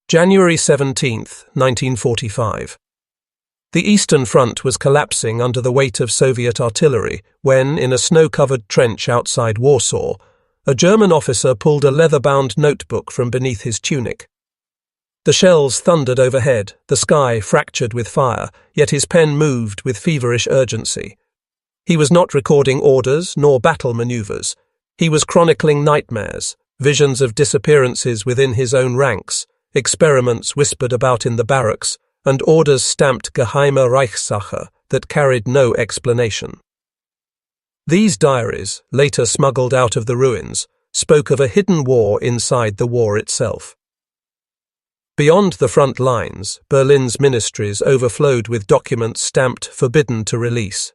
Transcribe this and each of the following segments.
January 17, 1945. The Eastern Front was collapsing under the weight of Soviet artillery when, in a snow-covered trench outside Warsaw, a German officer pulled a leather-bound notebook from beneath his tunic. The shells thundered overhead, the sky fractured with fire, yet his pen moved with feverish urgency. He was not recording orders nor battle maneuvers. He was chronicling nightmares, visions of disappearances within his own ranks, experiments whispered about in the barracks, and orders stamped Geheime Reichssache that carried no explanation. These diaries, later smuggled out of the ruins, spoke of a hidden war inside the war itself. Beyond the front lines, Berlin's ministries overflowed with documents stamped "forbidden to release."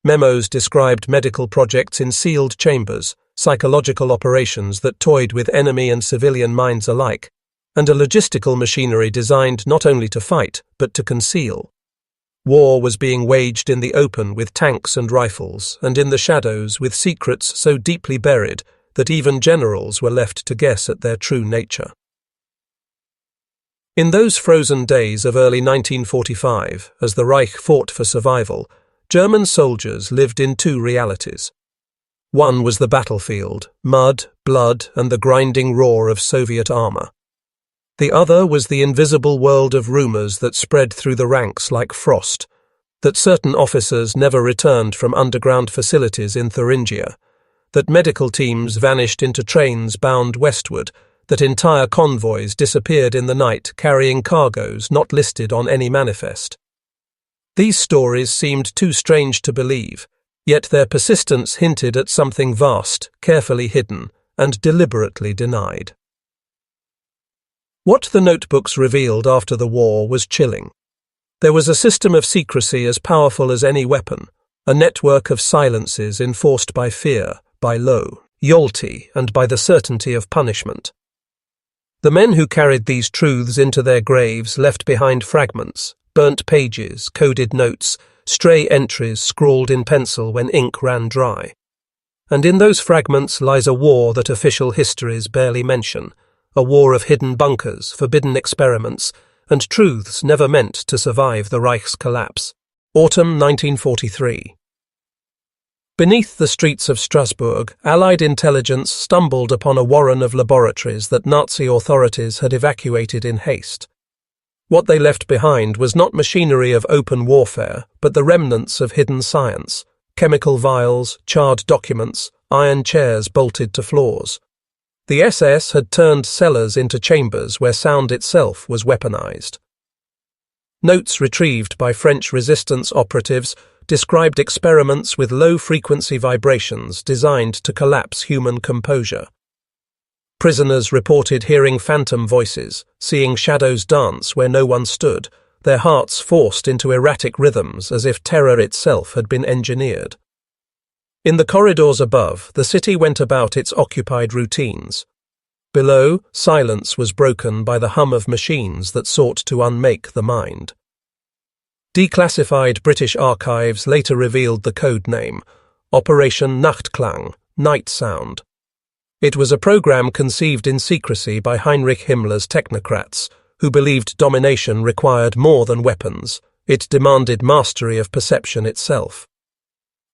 Memos described medical projects in sealed chambers, psychological operations that toyed with enemy and civilian minds alike, and a logistical machinery designed not only to fight, but to conceal. War was being waged in the open with tanks and rifles, and in the shadows with secrets so deeply buried that even generals were left to guess at their true nature. In those frozen days of early 1945, as the Reich fought for survival, German soldiers lived in two realities. One was the battlefield, mud, blood, and the grinding roar of Soviet armor. The other was the invisible world of rumors that spread through the ranks like frost, that certain officers never returned from underground facilities in Thuringia, that medical teams vanished into trains bound westward, that entire convoys disappeared in the night carrying cargoes not listed on any manifest. These stories seemed too strange to believe, yet their persistence hinted at something vast, carefully hidden, and deliberately denied. What the notebooks revealed after the war was chilling. There was a system of secrecy as powerful as any weapon, a network of silences enforced by fear, by loyalty, and by the certainty of punishment. The men who carried these truths into their graves left behind fragments, burnt pages, coded notes, stray entries scrawled in pencil when ink ran dry. And in those fragments lies a war that official histories barely mention, a war of hidden bunkers, forbidden experiments, and truths never meant to survive the Reich's collapse. Autumn 1943. Beneath the streets of Strasbourg, Allied intelligence stumbled upon a warren of laboratories that Nazi authorities had evacuated in haste. What they left behind was not machinery of open warfare, but the remnants of hidden science, chemical vials, charred documents, iron chairs bolted to floors. The SS had turned cellars into chambers where sound itself was weaponized. Notes retrieved by French resistance operatives described experiments with low-frequency vibrations designed to collapse human composure. Prisoners reported hearing phantom voices, seeing shadows dance where no one stood, their hearts forced into erratic rhythms as if terror itself had been engineered. In the corridors above, the city went about its occupied routines. Below, silence was broken by the hum of machines that sought to unmake the mind. Declassified British archives later revealed the code name, Operation Nachtklang, Night Sound. It was a program conceived in secrecy by Heinrich Himmler's technocrats, who believed domination required more than weapons. It demanded mastery of perception itself.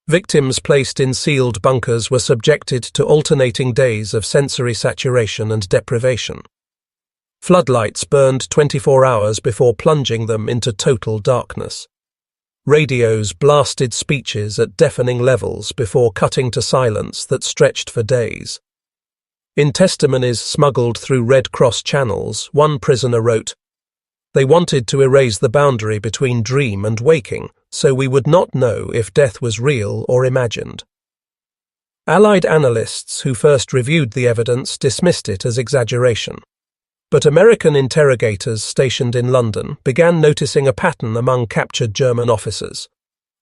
Victims placed in sealed bunkers were subjected to alternating days of sensory saturation and deprivation. Floodlights burned 24 hours before plunging them into total darkness. Radios blasted speeches at deafening levels before cutting to silence that stretched for days. In testimonies smuggled through Red Cross channels, one prisoner wrote, "They wanted to erase the boundary between dream and waking, so we would not know if death was real or imagined." Allied analysts who first reviewed the evidence dismissed it as exaggeration. But American interrogators stationed in London began noticing a pattern among captured German officers.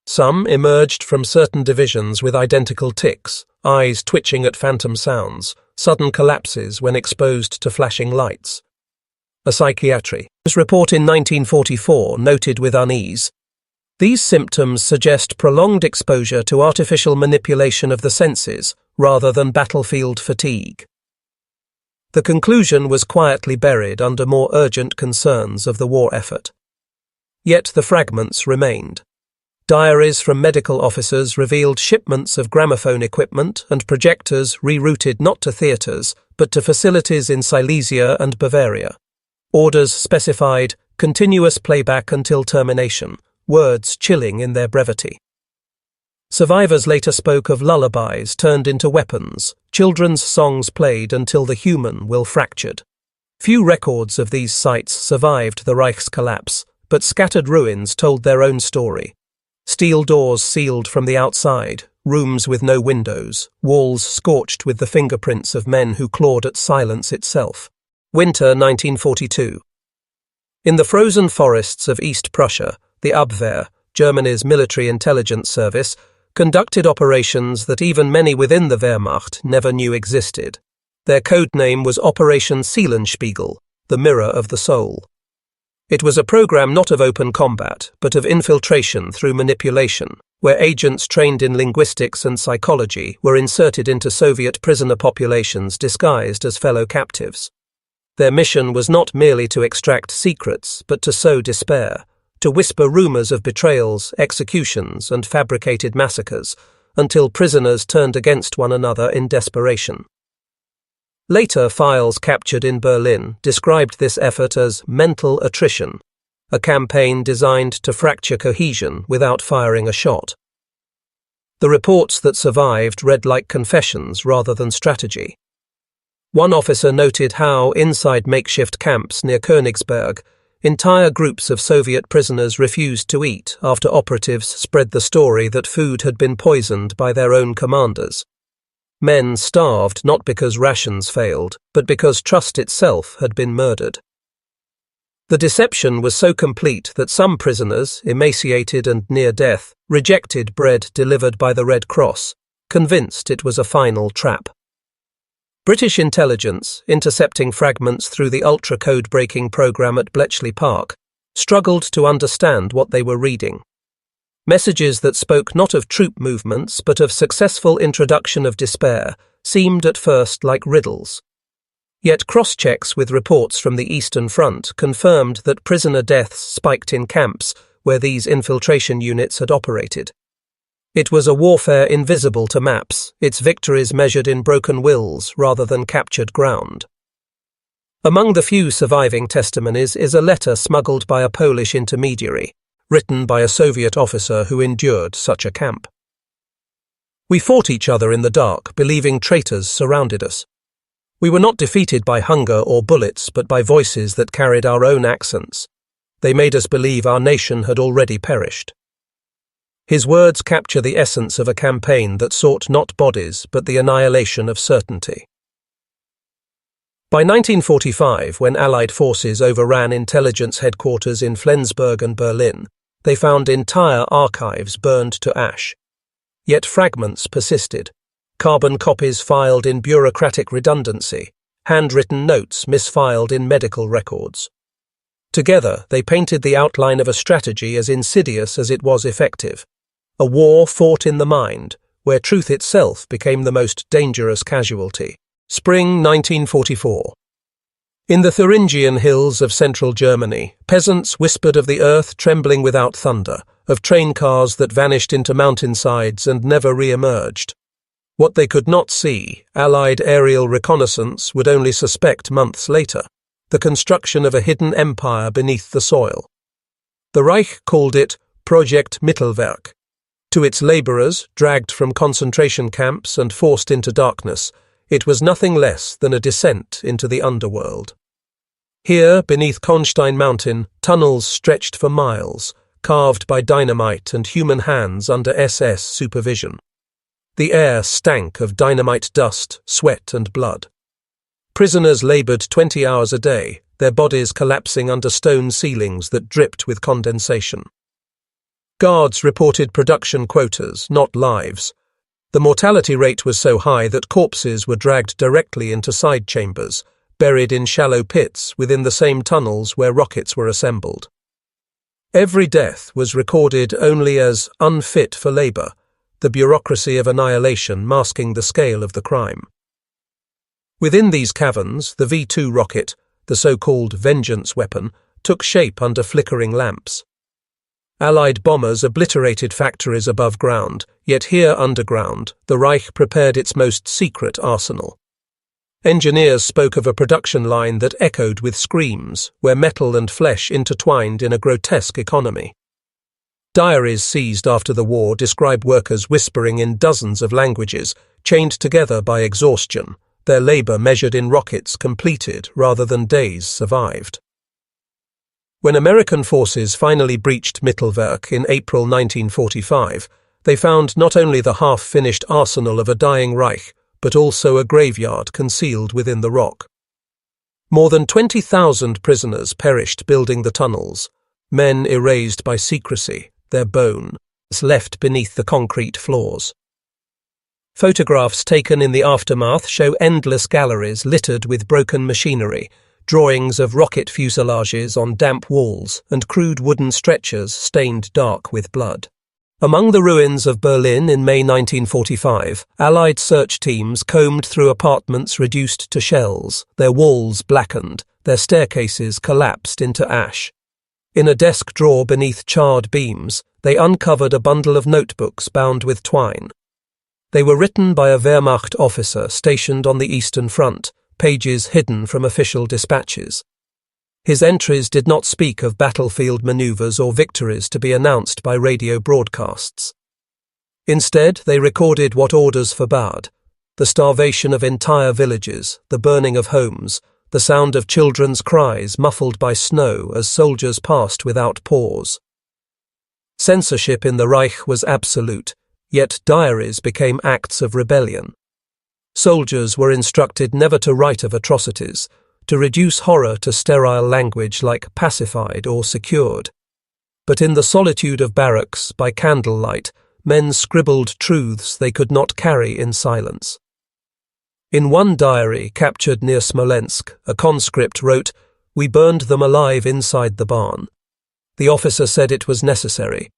Some emerged from certain divisions with identical tics, eyes twitching at phantom sounds, sudden collapses when exposed to flashing lights. A psychiatrist's report in 1944 noted with unease, "These symptoms suggest prolonged exposure to artificial manipulation of the senses rather than battlefield fatigue." The conclusion was quietly buried under more urgent concerns of the war effort. Yet the fragments remained. Diaries from medical officers revealed shipments of gramophone equipment and projectors rerouted not to theatres, but to facilities in Silesia and Bavaria. Orders specified continuous playback until termination, words chilling in their brevity. Survivors later spoke of lullabies turned into weapons, children's songs played until the human will fractured. Few records of these sites survived the Reich's collapse, but scattered ruins told their own story. Steel doors sealed from the outside, rooms with no windows, walls scorched with the fingerprints of men who clawed at silence itself. Winter 1942. In the frozen forests of East Prussia, the Abwehr, Germany's military intelligence service, conducted operations that even many within the Wehrmacht never knew existed. Their code name was Operation Seelenspiegel, the mirror of the soul. It was a program not of open combat, but of infiltration through manipulation, where agents trained in linguistics and psychology were inserted into Soviet prisoner populations disguised as fellow captives. Their mission was not merely to extract secrets, but to sow despair, to whisper rumors of betrayals, executions, and fabricated massacres, until prisoners turned against one another in desperation. Later files captured in Berlin described this effort as mental attrition, a campaign designed to fracture cohesion without firing a shot. The reports that survived read like confessions rather than strategy. One officer noted how, inside makeshift camps near Königsberg, entire groups of Soviet prisoners refused to eat after operatives spread the story that food had been poisoned by their own commanders. Men starved not because rations failed, but because trust itself had been murdered. The deception was so complete that some prisoners, emaciated and near death, rejected bread delivered by the Red Cross, convinced it was a final trap. British intelligence, intercepting fragments through the ultra-code-breaking program at Bletchley Park, struggled to understand what they were reading. Messages that spoke not of troop movements but of successful introduction of despair seemed at first like riddles. Yet cross-checks with reports from the Eastern Front confirmed that prisoner deaths spiked in camps where these infiltration units had operated. It was a warfare invisible to maps, its victories measured in broken wills rather than captured ground. Among the few surviving testimonies is a letter smuggled by a Polish intermediary, written by a Soviet officer who endured such a camp. We fought each other in the dark, believing traitors surrounded us. We were not defeated by hunger or bullets, but by voices that carried our own accents. They made us believe our nation had already perished. His words capture the essence of a campaign that sought not bodies, but the annihilation of certainty. By 1945, when Allied forces overran intelligence headquarters in Flensburg and Berlin, they found entire archives burned to ash. Yet fragments persisted, carbon copies filed in bureaucratic redundancy, handwritten notes misfiled in medical records. Together, they painted the outline of a strategy as insidious as it was effective, a war fought in the mind, where truth itself became the most dangerous casualty. Spring 1944. In the Thuringian hills of central Germany, peasants whispered of the earth trembling without thunder, of train cars that vanished into mountainsides and never re-emerged. What they could not see, Allied aerial reconnaissance would only suspect months later, the construction of a hidden empire beneath the soil. The Reich called it Project Mittelwerk. To its labourers, dragged from concentration camps and forced into darkness, it was nothing less than a descent into the underworld. Here, beneath Konstein Mountain, tunnels stretched for miles, carved by dynamite and human hands under SS supervision. The air stank of dynamite dust, sweat and blood. Prisoners laboured 20 hours a day, their bodies collapsing under stone ceilings that dripped with condensation. Guards reported production quotas, not lives. The mortality rate was so high that corpses were dragged directly into side chambers, buried in shallow pits within the same tunnels where rockets were assembled. Every death was recorded only as unfit for labour, the bureaucracy of annihilation masking the scale of the crime. Within these caverns, the V-2 rocket, the so-called vengeance weapon, took shape under flickering lamps. Allied bombers obliterated factories above ground, yet here underground, the Reich prepared its most secret arsenal. Engineers spoke of a production line that echoed with screams, where metal and flesh intertwined in a grotesque economy. Diaries seized after the war describe workers whispering in dozens of languages, chained together by exhaustion, their labor measured in rockets completed rather than days survived. When American forces finally breached Mittelwerk in April 1945, they found not only the half-finished arsenal of a dying Reich, but also a graveyard concealed within the rock. More than 20,000 prisoners perished building the tunnels, men erased by secrecy, their bones left beneath the concrete floors. Photographs taken in the aftermath show endless galleries littered with broken machinery, drawings of rocket fuselages on damp walls, and crude wooden stretchers stained dark with blood. Among the ruins of Berlin in May 1945, Allied search teams combed through apartments reduced to shells, their walls blackened, their staircases collapsed into ash. In a desk drawer beneath charred beams, they uncovered a bundle of notebooks bound with twine. They were written by a Wehrmacht officer stationed on the Eastern Front, pages hidden from official dispatches. His entries did not speak of battlefield maneuvers or victories to be announced by radio broadcasts. Instead, they recorded what orders forbade: the starvation of entire villages, the burning of homes, the sound of children's cries muffled by snow as soldiers passed without pause. Censorship in the Reich was absolute, yet diaries became acts of rebellion. Soldiers were instructed never to write of atrocities, to reduce horror to sterile language like pacified or secured. But in the solitude of barracks, by candlelight, men scribbled truths they could not carry in silence. In one diary captured near Smolensk, a conscript wrote, "We burned them alive inside the barn. The officer said it was necessary.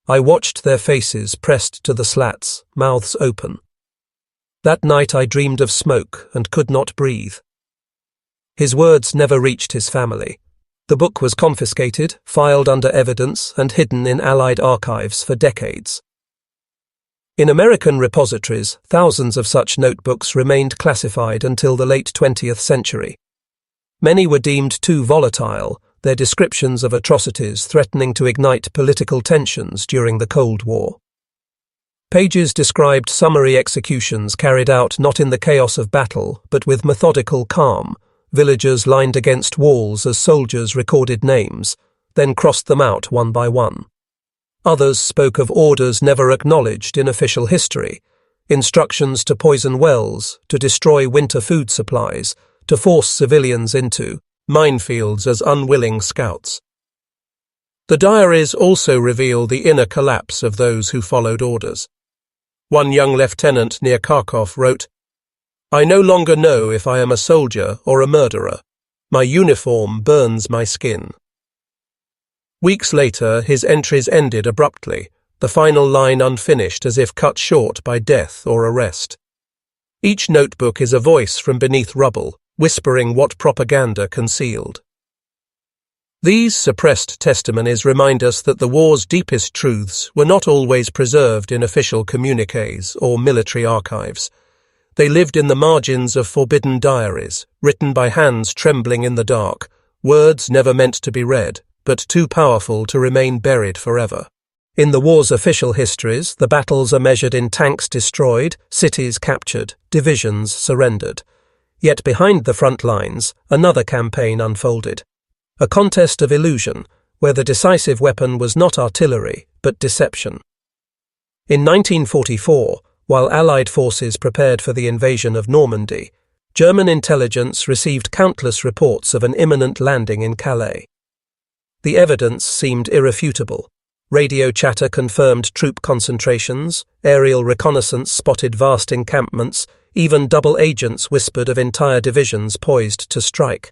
I watched their faces pressed to the slats, mouths open. That night I dreamed of smoke and could not breathe." His words never reached his family. The book was confiscated, filed under evidence, and hidden in Allied archives for decades. In American repositories, thousands of such notebooks remained classified until the late 20th century. Many were deemed too volatile, their descriptions of atrocities threatening to ignite political tensions during the Cold War. Pages described summary executions carried out not in the chaos of battle, but with methodical calm. Villagers lined against walls as soldiers recorded names, then crossed them out one by one. Others spoke of orders never acknowledged in official history, instructions to poison wells, to destroy winter food supplies, to force civilians into minefields as unwilling scouts. The diaries also reveal the inner collapse of those who followed orders. One young lieutenant near Kharkov wrote, "I no longer know if I am a soldier or a murderer. My uniform burns my skin." Weeks later, his entries ended abruptly, the final line unfinished as if cut short by death or arrest. Each notebook is a voice from beneath rubble, whispering what propaganda concealed. These suppressed testimonies remind us that the war's deepest truths were not always preserved in official communiques or military archives. They lived in the margins of forbidden diaries, written by hands trembling in the dark, words never meant to be read, but too powerful to remain buried forever. In the war's official histories, the battles are measured in tanks destroyed, cities captured, divisions surrendered. Yet behind the front lines, another campaign unfolded. A contest of illusion, where the decisive weapon was not artillery, but deception. In 1944, while Allied forces prepared for the invasion of Normandy, German intelligence received countless reports of an imminent landing in Calais. The evidence seemed irrefutable. Radio chatter confirmed troop concentrations, aerial reconnaissance spotted vast encampments, even double agents whispered of entire divisions poised to strike.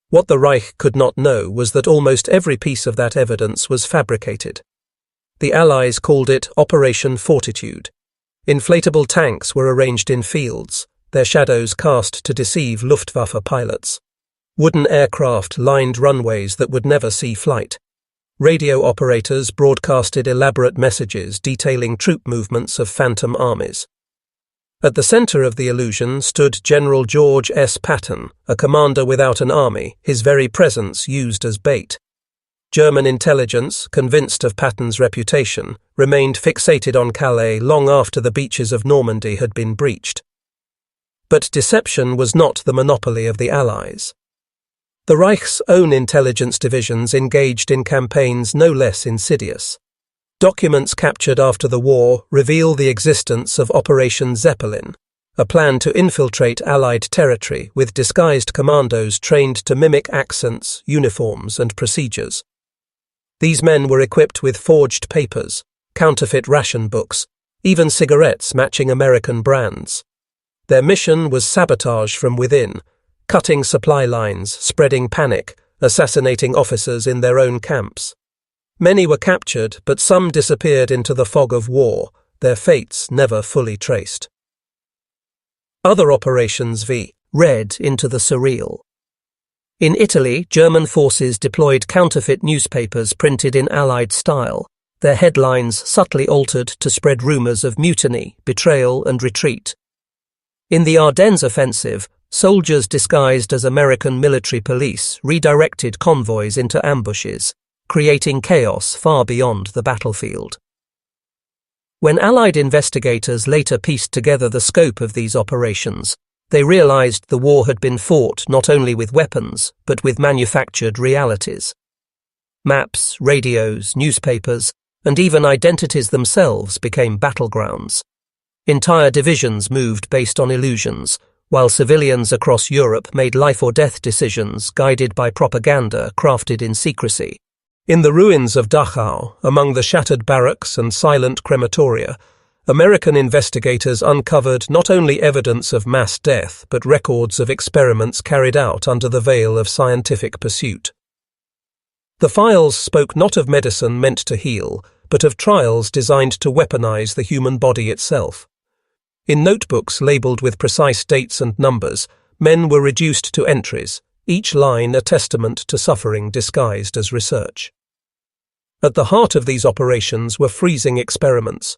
What the Reich could not know was that almost every piece of that evidence was fabricated. The Allies called it Operation Fortitude. Inflatable tanks were arranged in fields, their shadows cast to deceive Luftwaffe pilots. Wooden aircraft lined runways that would never see flight. Radio operators broadcasted elaborate messages detailing troop movements of phantom armies. At the center of the illusion stood General George S. Patton, a commander without an army, his very presence used as bait. German intelligence, convinced of Patton's reputation, remained fixated on Calais long after the beaches of Normandy had been breached. But deception was not the monopoly of the Allies. The Reich's own intelligence divisions engaged in campaigns no less insidious. Documents captured after the war reveal the existence of Operation Zeppelin, a plan to infiltrate Allied territory with disguised commandos trained to mimic accents, uniforms, and procedures. These men were equipped with forged papers, counterfeit ration books, even cigarettes matching American brands. Their mission was sabotage from within, cutting supply lines, spreading panic, assassinating officers in their own camps. Many were captured, but some disappeared into the fog of war, their fates never fully traced. Other operations read into the surreal. In Italy, German forces deployed counterfeit newspapers printed in Allied style, their headlines subtly altered to spread rumors of mutiny, betrayal, and retreat. In the Ardennes offensive, soldiers disguised as American military police redirected convoys into ambushes, creating chaos far beyond the battlefield. When Allied investigators later pieced together the scope of these operations, they realized the war had been fought not only with weapons, but with manufactured realities. Maps, radios, newspapers, and even identities themselves became battlegrounds. Entire divisions moved based on illusions, while civilians across Europe made life-or-death decisions guided by propaganda crafted in secrecy. In the ruins of Dachau, among the shattered barracks and silent crematoria, American investigators uncovered not only evidence of mass death but records of experiments carried out under the veil of scientific pursuit. The files spoke not of medicine meant to heal, but of trials designed to weaponize the human body itself. In notebooks labeled with precise dates and numbers, men were reduced to entries, each line a testament to suffering disguised as research. At the heart of these operations were freezing experiments.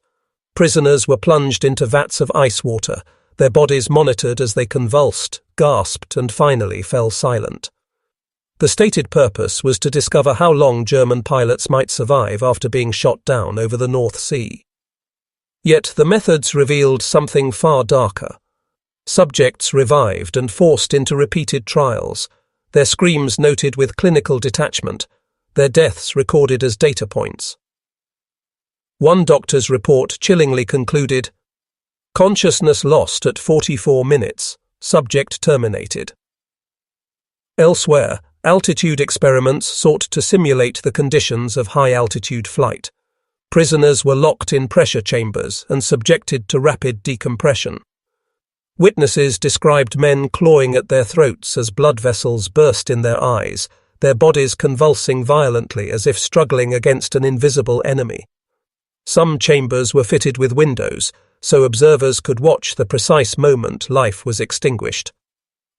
Prisoners were plunged into vats of ice water, their bodies monitored as they convulsed, gasped, and finally fell silent. The stated purpose was to discover how long German pilots might survive after being shot down over the North Sea. Yet the methods revealed something far darker. Subjects revived and forced into repeated trials, their screams noted with clinical detachment, their deaths recorded as data points. One doctor's report chillingly concluded, "Consciousness lost at 44 minutes, subject terminated." Elsewhere, altitude experiments sought to simulate the conditions of high-altitude flight. Prisoners were locked in pressure chambers and subjected to rapid decompression. Witnesses described men clawing at their throats as blood vessels burst in their eyes, their bodies convulsing violently as if struggling against an invisible enemy. Some chambers were fitted with windows, so observers could watch the precise moment life was extinguished.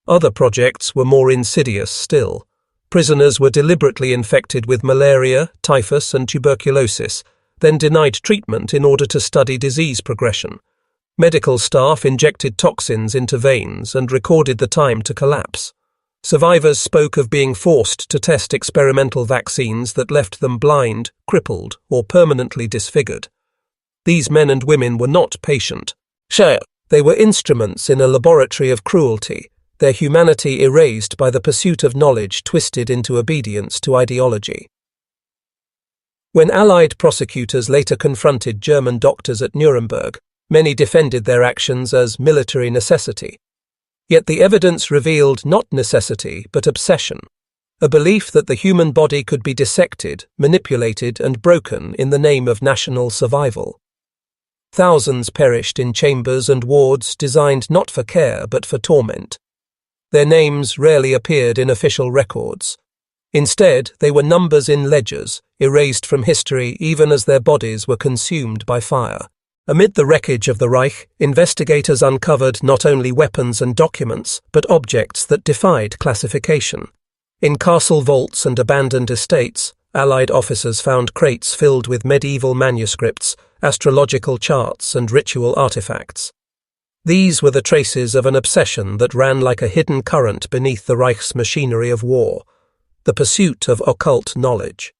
Other projects were more insidious still. Prisoners were deliberately infected with malaria, typhus, and tuberculosis, then denied treatment in order to study disease progression. Medical staff injected toxins into veins and recorded the time to collapse. Survivors spoke of being forced to test experimental vaccines that left them blind, crippled, or permanently disfigured. These men and women were not patient. They were instruments in a laboratory of cruelty, their humanity erased by the pursuit of knowledge twisted into obedience to ideology. When Allied prosecutors later confronted German doctors at Nuremberg, many defended their actions as military necessity. Yet the evidence revealed not necessity but obsession, a belief that the human body could be dissected, manipulated, and broken in the name of national survival. Thousands perished in chambers and wards designed not for care but for torment. Their names rarely appeared in official records. Instead, they were numbers in ledgers, erased from history even as their bodies were consumed by fire. Amid the wreckage of the Reich, investigators uncovered not only weapons and documents, but objects that defied classification. In castle vaults and abandoned estates, Allied officers found crates filled with medieval manuscripts, astrological charts, and ritual artifacts. These were the traces of an obsession that ran like a hidden current beneath the Reich's machinery of war, the pursuit of occult knowledge.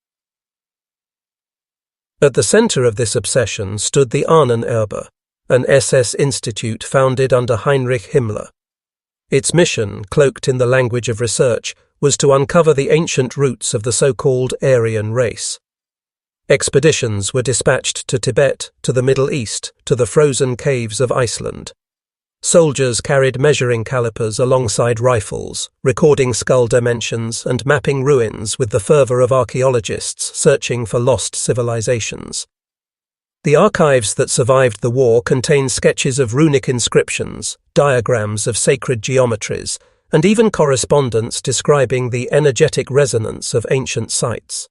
At the center of this obsession stood the Ahnenerbe, an SS institute founded under Heinrich Himmler. Its mission, cloaked in the language of research, was to uncover the ancient roots of the so-called Aryan race. Expeditions were dispatched to Tibet, to the Middle East, to the frozen caves of Iceland. Soldiers carried measuring calipers alongside rifles, recording skull dimensions and mapping ruins with the fervor of archaeologists searching for lost civilizations. The archives that survived the war contain sketches of runic inscriptions, diagrams of sacred geometries, and even correspondence describing the energetic resonance of ancient sites.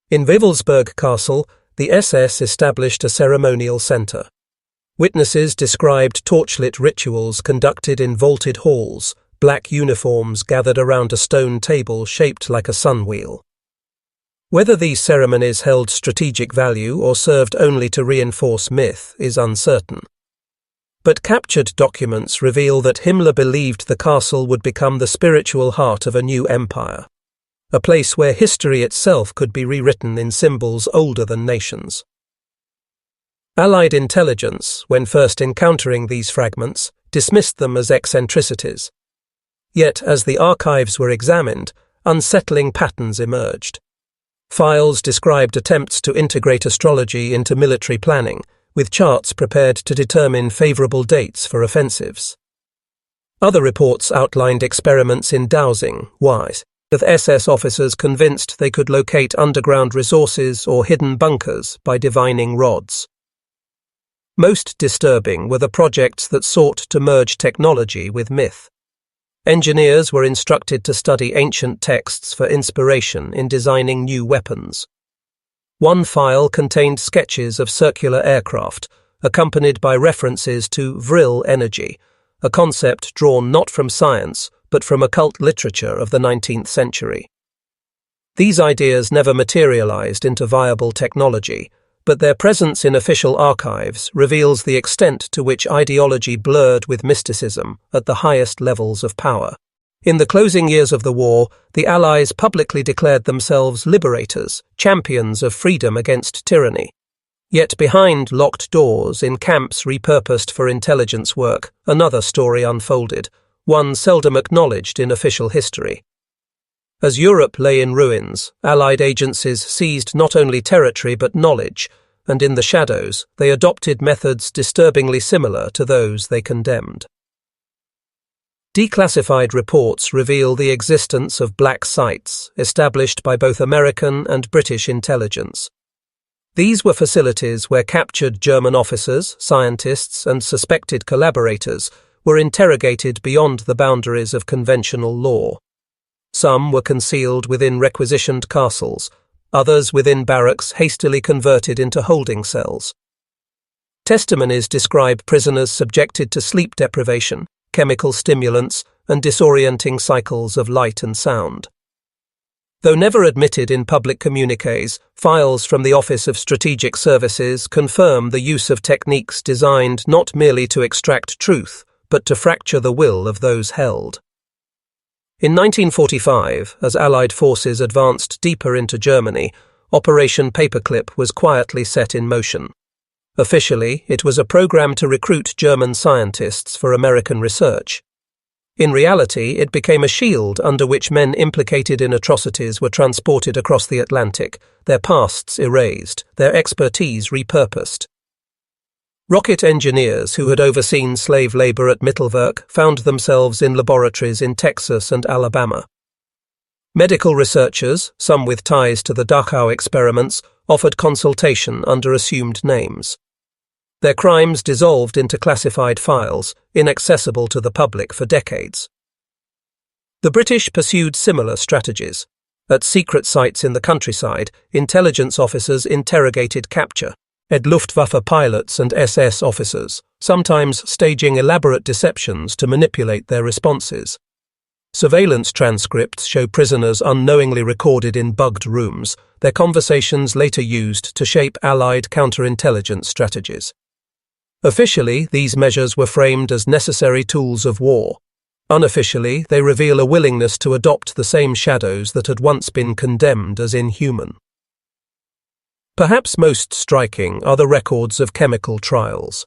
In Wewelsburg Castle, the SS established a ceremonial center. Witnesses described torchlit rituals conducted in vaulted halls, black uniforms gathered around a stone table shaped like a sunwheel. Whether these ceremonies held strategic value or served only to reinforce myth is uncertain. But captured documents reveal that Himmler believed the castle would become the spiritual heart of a new empire, a place where history itself could be rewritten in symbols older than nations. Allied intelligence, when first encountering these fragments, dismissed them as eccentricities. Yet, as the archives were examined, unsettling patterns emerged. Files described attempts to integrate astrology into military planning, with charts prepared to determine favorable dates for offensives. Other reports outlined experiments in dowsing, with SS officers convinced they could locate underground resources or hidden bunkers by divining rods. Most disturbing were the projects that sought to merge technology with myth. Engineers were instructed to study ancient texts for inspiration in designing new weapons. One file contained sketches of circular aircraft, accompanied by references to vril energy, a concept drawn not from science, but from occult literature of the 19th century. These ideas never materialized into viable technology, but their presence in official archives reveals the extent to which ideology blurred with mysticism at the highest levels of power. In the closing years of the war, the Allies publicly declared themselves liberators, champions of freedom against tyranny. Yet behind locked doors, in camps repurposed for intelligence work, another story unfolded, one seldom acknowledged in official history. As Europe lay in ruins, Allied agencies seized not only territory but knowledge, and in the shadows they adopted methods disturbingly similar to those they condemned. Declassified reports reveal the existence of black sites established by both American and British intelligence. These were facilities where captured German officers, scientists, and suspected collaborators were interrogated beyond the boundaries of conventional law. Some were concealed within requisitioned castles, others within barracks hastily converted into holding cells. Testimonies describe prisoners subjected to sleep deprivation, chemical stimulants, and disorienting cycles of light and sound. Though never admitted in public communiques, files from the Office of Strategic Services confirm the use of techniques designed not merely to extract truth, but to fracture the will of those held. In 1945, as Allied forces advanced deeper into Germany, Operation Paperclip was quietly set in motion. Officially, it was a program to recruit German scientists for American research. In reality, it became a shield under which men implicated in atrocities were transported across the Atlantic, their pasts erased, their expertise repurposed. Rocket engineers who had overseen slave labor at Mittelwerk found themselves in laboratories in Texas and Alabama. Medical researchers, some with ties to the Dachau experiments, offered consultation under assumed names. Their crimes dissolved into classified files, inaccessible to the public for decades. The British pursued similar strategies. At secret sites in the countryside, intelligence officers interrogated capture, Luftwaffe pilots and SS officers, sometimes staging elaborate deceptions to manipulate their responses. Surveillance transcripts show prisoners unknowingly recorded in bugged rooms, their conversations later used to shape Allied counterintelligence strategies. Officially, these measures were framed as necessary tools of war. Unofficially, they reveal a willingness to adopt the same shadows that had once been condemned as inhuman. Perhaps most striking are the records of chemical trials.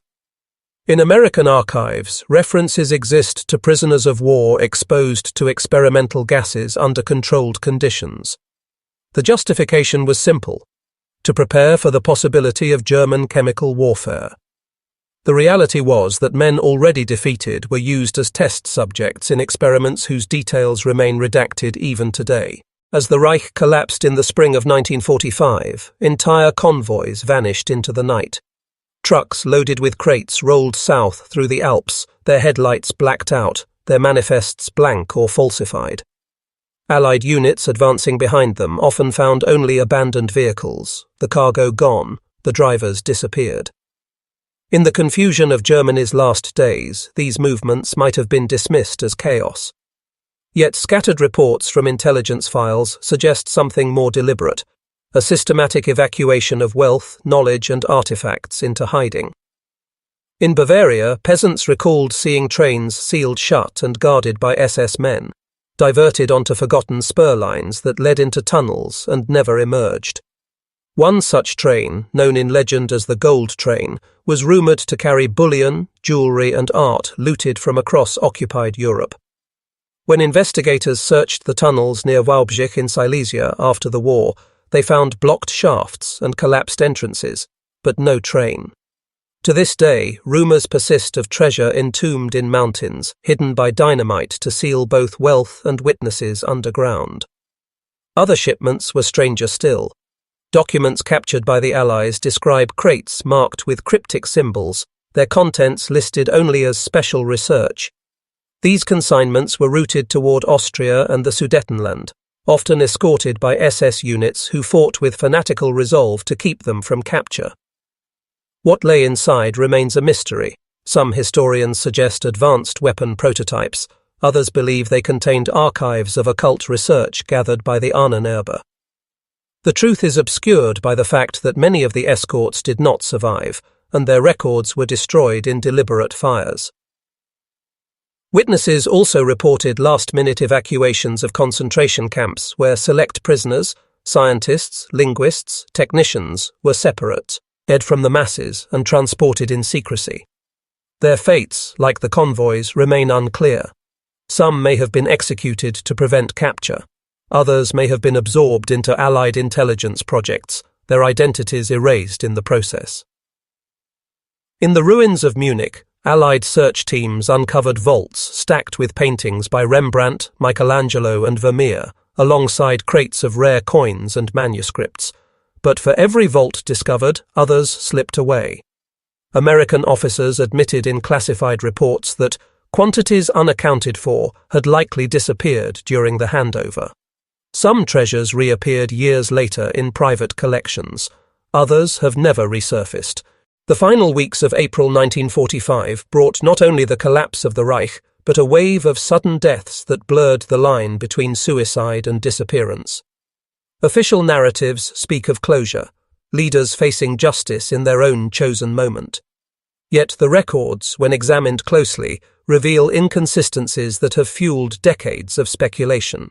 In American archives, references exist to prisoners of war exposed to experimental gases under controlled conditions. The justification was simple: to prepare for the possibility of German chemical warfare. The reality was that men already defeated were used as test subjects in experiments whose details remain redacted even today. As the Reich collapsed in the spring of 1945, entire convoys vanished into the night. Trucks loaded with crates rolled south through the Alps, their headlights blacked out, their manifests blank or falsified. Allied units advancing behind them often found only abandoned vehicles, the cargo gone, the drivers disappeared. In the confusion of Germany's last days, these movements might have been dismissed as chaos. Yet scattered reports from intelligence files suggest something more deliberate: a systematic evacuation of wealth, knowledge, and artifacts into hiding. In Bavaria, peasants recalled seeing trains sealed shut and guarded by SS men, diverted onto forgotten spur lines that led into tunnels and never emerged. One such train, known in legend as the Gold Train, was rumoured to carry bullion, jewellery, and art looted from across occupied Europe. When investigators searched the tunnels near Wałbrzych in Silesia after the war, they found blocked shafts and collapsed entrances, but no train. To this day, rumours persist of treasure entombed in mountains, hidden by dynamite to seal both wealth and witnesses underground. Other shipments were stranger still. Documents captured by the Allies describe crates marked with cryptic symbols, their contents listed only as special research. These consignments were routed toward Austria and the Sudetenland, often escorted by SS units who fought with fanatical resolve to keep them from capture. What lay inside remains a mystery. Some historians suggest advanced weapon prototypes, others believe they contained archives of occult research gathered by the Ahnenerbe. The truth is obscured by the fact that many of the escorts did not survive, and their records were destroyed in deliberate fires. Witnesses also reported last-minute evacuations of concentration camps where select prisoners, scientists, linguists, technicians were separate, led from the masses and transported in secrecy. Their fates, like the convoys, remain unclear. Some may have been executed to prevent capture. Others may have been absorbed into Allied intelligence projects, their identities erased in the process. In the ruins of Munich, Allied search teams uncovered vaults stacked with paintings by Rembrandt, Michelangelo, and Vermeer, alongside crates of rare coins and manuscripts. But for every vault discovered, others slipped away. American officers admitted in classified reports that quantities unaccounted for had likely disappeared during the handover. Some treasures reappeared years later in private collections. Others have never resurfaced. The final weeks of April 1945 brought not only the collapse of the Reich, but a wave of sudden deaths that blurred the line between suicide and disappearance. Official narratives speak of closure, leaders facing justice in their own chosen moment. Yet the records, when examined closely, reveal inconsistencies that have fueled decades of speculation.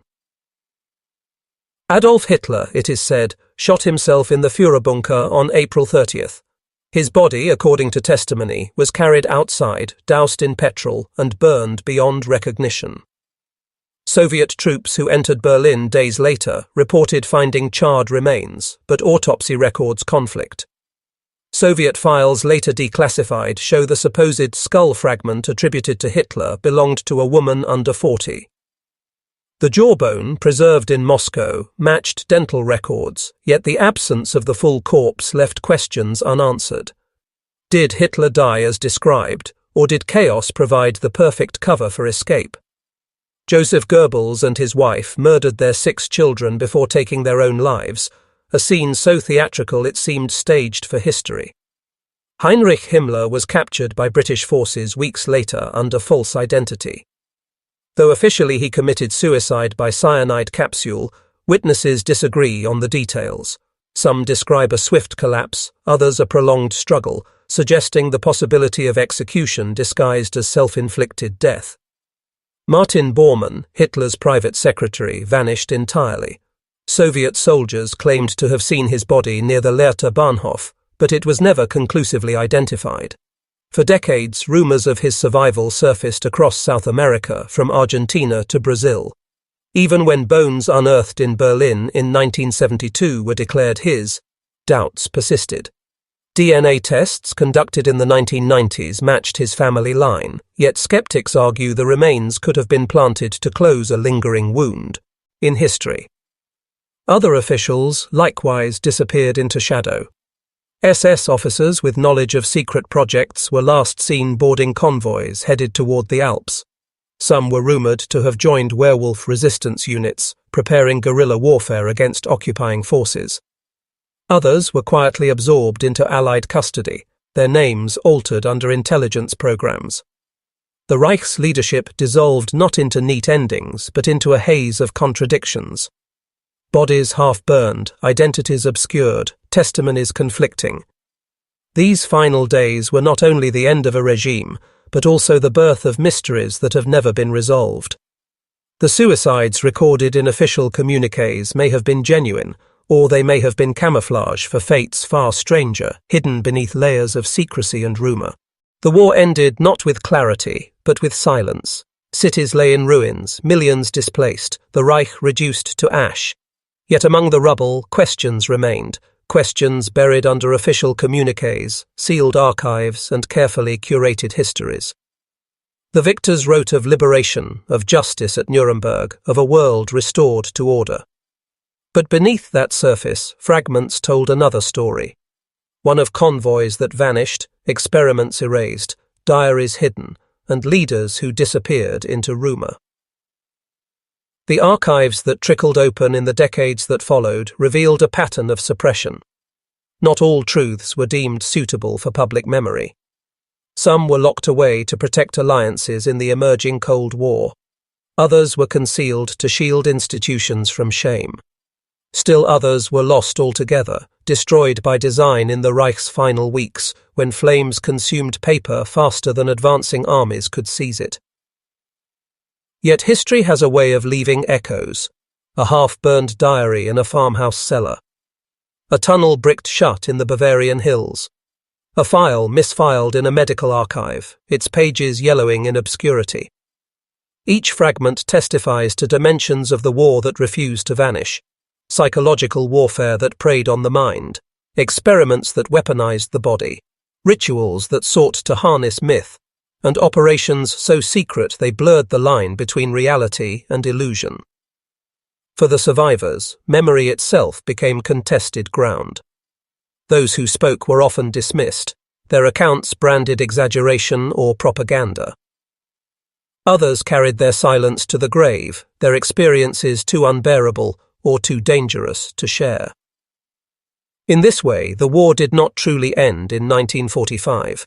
Adolf Hitler, it is said, shot himself in the Führerbunker on April 30th. His body, according to testimony, was carried outside, doused in petrol, and burned beyond recognition. Soviet troops who entered Berlin days later reported finding charred remains, but autopsy records conflict. Soviet files later declassified show the supposed skull fragment attributed to Hitler belonged to a woman under 40. The jawbone, preserved in Moscow, matched dental records, yet the absence of the full corpse left questions unanswered. Did Hitler die as described, or did chaos provide the perfect cover for escape? Joseph Goebbels and his wife murdered their 6 children before taking their own lives, a scene so theatrical it seemed staged for history. Heinrich Himmler was captured by British forces weeks later under false identity. Though officially he committed suicide by cyanide capsule, witnesses disagree on the details. Some describe a swift collapse, others a prolonged struggle, suggesting the possibility of execution disguised as self-inflicted death. Martin Bormann, Hitler's private secretary, vanished entirely. Soviet soldiers claimed to have seen his body near the Lehrter Bahnhof, but it was never conclusively identified. For decades, rumors of his survival surfaced across South America, from Argentina to Brazil. Even when bones unearthed in Berlin in 1972 were declared his, doubts persisted. DNA tests conducted in the 1990s matched his family line, yet skeptics argue the remains could have been planted to close a lingering wound. In history, other officials likewise disappeared into shadow. SS officers with knowledge of secret projects were last seen boarding convoys headed toward the Alps. Some were rumored to have joined werewolf resistance units, preparing guerrilla warfare against occupying forces. Others were quietly absorbed into Allied custody, their names altered under intelligence programs. The Reich's leadership dissolved not into neat endings, but into a haze of contradictions. Bodies half-burned, identities obscured, testimonies conflicting. These final days were not only the end of a regime, but also the birth of mysteries that have never been resolved. The suicides recorded in official communiques may have been genuine, or they may have been camouflage for fates far stranger, hidden beneath layers of secrecy and rumor. The war ended not with clarity, but with silence. Cities lay in ruins, millions displaced, the Reich reduced to ash. Yet among the rubble, questions remained, questions buried under official communiques, sealed archives, and carefully curated histories. The victors wrote of liberation, of justice at Nuremberg, of a world restored to order. But beneath that surface, fragments told another story. One of convoys that vanished, experiments erased, diaries hidden, and leaders who disappeared into rumor. The archives that trickled open in the decades that followed revealed a pattern of suppression. Not all truths were deemed suitable for public memory. Some were locked away to protect alliances in the emerging Cold War. Others were concealed to shield institutions from shame. Still others were lost altogether, destroyed by design in the Reich's final weeks, when flames consumed paper faster than advancing armies could seize it. Yet history has a way of leaving echoes. A half-burned diary in a farmhouse cellar. A tunnel bricked shut in the Bavarian hills. A file misfiled in a medical archive, its pages yellowing in obscurity. Each fragment testifies to dimensions of the war that refused to vanish. Psychological warfare that preyed on the mind. Experiments that weaponized the body. Rituals that sought to harness myth. And operations so secret they blurred the line between reality and illusion. For the survivors, memory itself became contested ground. Those who spoke were often dismissed, their accounts branded exaggeration or propaganda. Others carried their silence to the grave, their experiences too unbearable or too dangerous to share. In this way, the war did not truly end in 1945.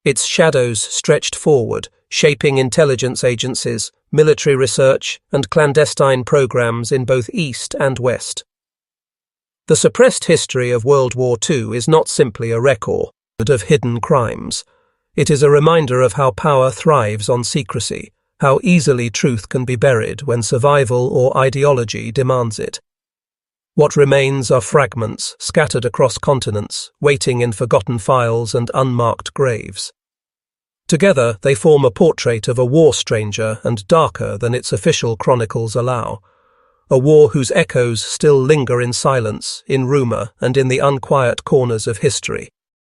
Its shadows stretched forward, shaping intelligence agencies, military research, and clandestine programs in both East and West. The suppressed history of World War II is not simply a record of hidden crimes. It is a reminder of how power thrives on secrecy, how easily truth can be buried when survival or ideology demands it. What remains are fragments scattered across continents, waiting in forgotten files and unmarked graves. Together, they form a portrait of a war stranger and darker than its official chronicles allow. A war whose echoes still linger in silence, in rumor, and in the unquiet corners of history.